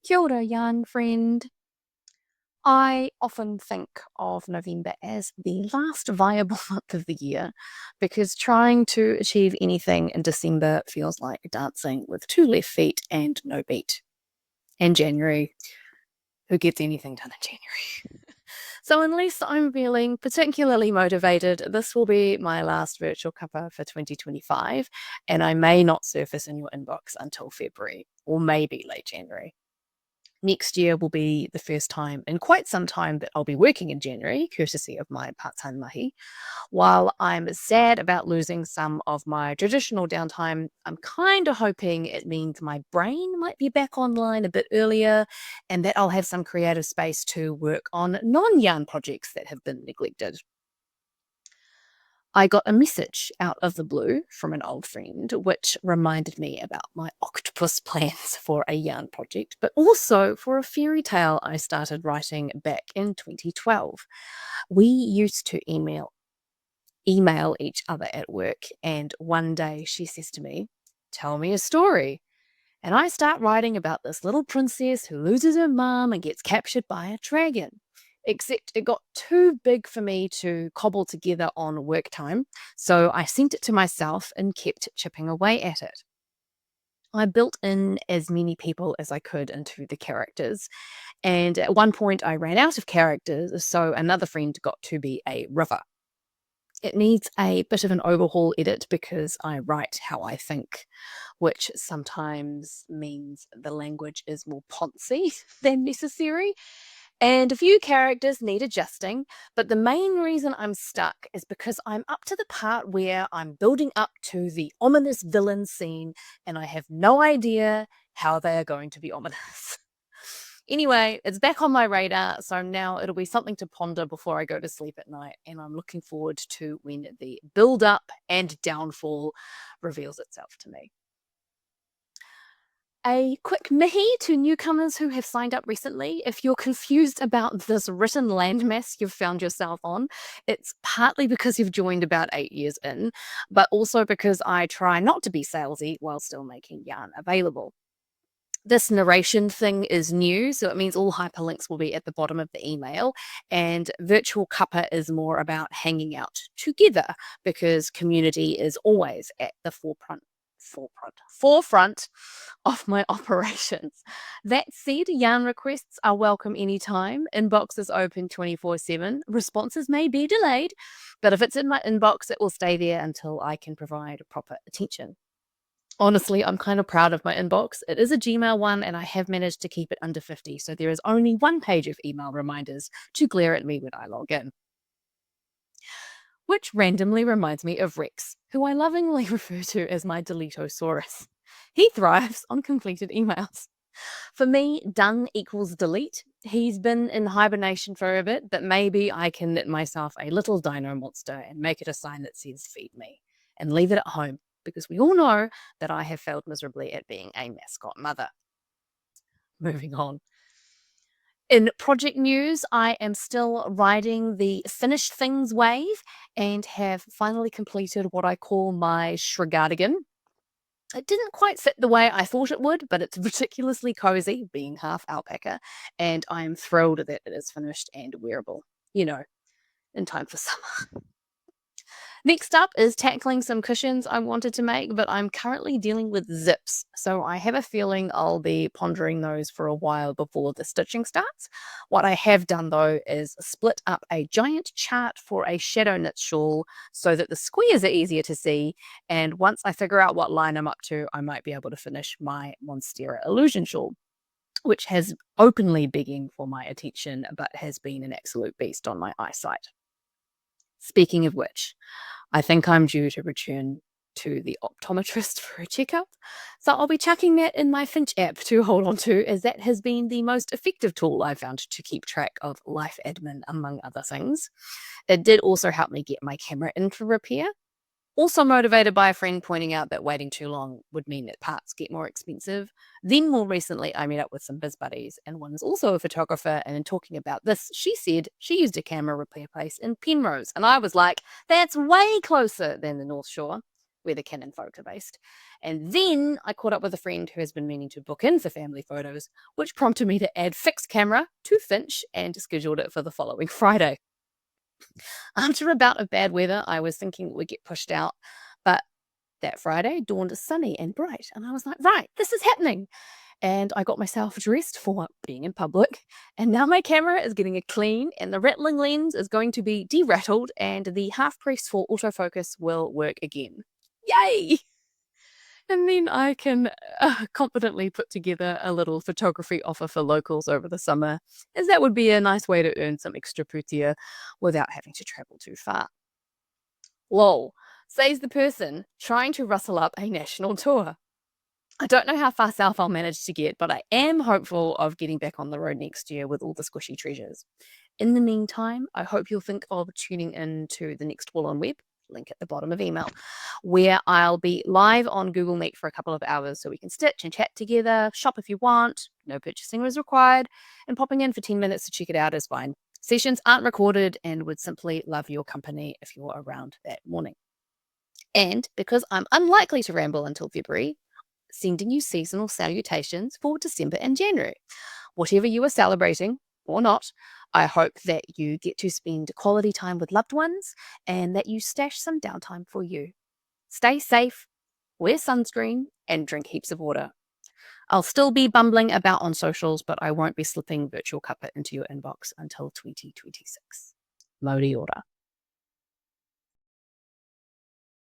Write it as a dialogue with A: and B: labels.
A: Kia ora, yarn friend. I often think of November as the last viable month of the year because trying to achieve anything in December feels like dancing with two left feet and no beat. And January, who gets anything done in January? So, unless I'm feeling particularly motivated, this will be my last virtual cuppa for 2025, and I may not surface in your inbox until February or maybe late January. Next year will be the first time in quite some time that I'll be working in January, courtesy of my part-time mahi. While I'm sad about losing some of my traditional downtime, I'm kind of hoping it means my brain might be back online a bit earlier and that I'll have some creative space to work on non-yarn projects that have been neglected. I got a message out of the blue from an old friend, which reminded me about my octopus plans for a yarn project, but also for a fairy tale I started writing back in 2012. We used to email each other at work, and one day she says to me, "Tell me a story." And I start writing about this little princess who loses her mum and gets captured by a dragon. Except it got too big for me to cobble together on work time, so I sent it to myself and kept chipping away at it. I built in as many people as I could into the characters, and at one point I ran out of characters, so another friend got to be a river. It needs a bit of an overhaul edit because I write how I think, which sometimes means the language is more poncy than necessary. And a few characters need adjusting, but the main reason I'm stuck is because I'm up to the part where I'm building up to the ominous villain scene and I have no idea how they are going to be ominous. Anyway, it's back on my radar, so now it'll be something to ponder before I go to sleep at night, and I'm looking forward to when the build up and downfall reveals itself to me. A quick mihi to newcomers who have signed up recently. If you're confused about this written landmass you've found yourself on, it's partly because you've joined about 8 years in, but also because I try not to be salesy while still making yarn available. This narration thing is new, so it means all hyperlinks will be at the bottom of the email. And Virtual Cuppa is more about hanging out together because community is always at the forefront of my operations. That said, yarn requests are welcome anytime. Inbox is open 24/7. Responses may be delayed, but if it's in my inbox, it will stay there until I can provide proper attention. Honestly, I'm kind of proud of my inbox. It is a Gmail one, and I have managed to keep it under 50, so there is only one page of email reminders to glare at me when I log in. Which randomly reminds me of Rex, who I lovingly refer to as my Deletosaurus. He thrives on completed emails. For me, done equals delete. He's been in hibernation for a bit, but maybe I can knit myself a little dino monster and make it a sign that says feed me and leave it at home because we all know that I have failed miserably at being a mascot mother. Moving on. In project news, I am still riding the finished things wave and have finally completed what I call my shrigardigan. It didn't quite fit the way I thought it would, but it's ridiculously cozy, being half alpaca, and I'm thrilled that it is finished and wearable, in time for summer. Next up is tackling some cushions I wanted to make, but I'm currently dealing with zips, so I have a feeling I'll be pondering those for a while before the stitching starts. What I have done though is split up a giant chart for a shadow knit shawl so that the squares are easier to see, and once I figure out what line I'm up to, I might be able to finish my Monstera illusion shawl, which has openly begging for my attention, but has been an absolute beast on my eyesight. Speaking of which, I think I'm due to return to the optometrist for a checkup, so I'll be chucking that in my Finch app to hold on to, as that has been the most effective tool I've found to keep track of life admin, among other things. It did also help me get my camera in for repair. Also motivated by a friend pointing out that waiting too long would mean that parts get more expensive. Then more recently, I met up with some biz buddies, and one is also a photographer, and in talking about this, she said she used a camera repair place in Penrose, and I was like, that's way closer than the North Shore, where the Canon photo based. And then I caught up with a friend who has been meaning to book in for family photos, which prompted me to add fixed camera to Finch and scheduled it for the following Friday. After a bout of bad weather, I was thinking it would get pushed out, but that Friday dawned sunny and bright, and I was like, right, this is happening. And I got myself dressed for being in public, and now my camera is getting a clean, and the rattling lens is going to be de-rattled, and the half press for autofocus will work again. Yay! And then I can confidently put together a little photography offer for locals over the summer, as that would be a nice way to earn some extra putia without having to travel too far. Lol, says the person trying to rustle up a national tour. I don't know how far south I'll manage to get, but I am hopeful of getting back on the road next year with all the squishy treasures. In the meantime, I hope you'll think of tuning in to the next Wool on Web, link at the bottom of email, where I'll be live on Google Meet for a couple of hours so we can stitch and chat together, shop if you want, no purchasing is required, and popping in for 10 minutes to check it out is fine. Sessions aren't recorded and would simply love your company if you're around that morning. And because I'm unlikely to ramble until February, sending you seasonal salutations for December and January. Whatever you are celebrating or not, I hope that you get to spend quality time with loved ones and that you stash some downtime for you. Stay safe, wear sunscreen, and drink heaps of water. I'll still be bumbling about on socials, but I won't be slipping virtual Cuppa into your inbox until 2026. Modi order.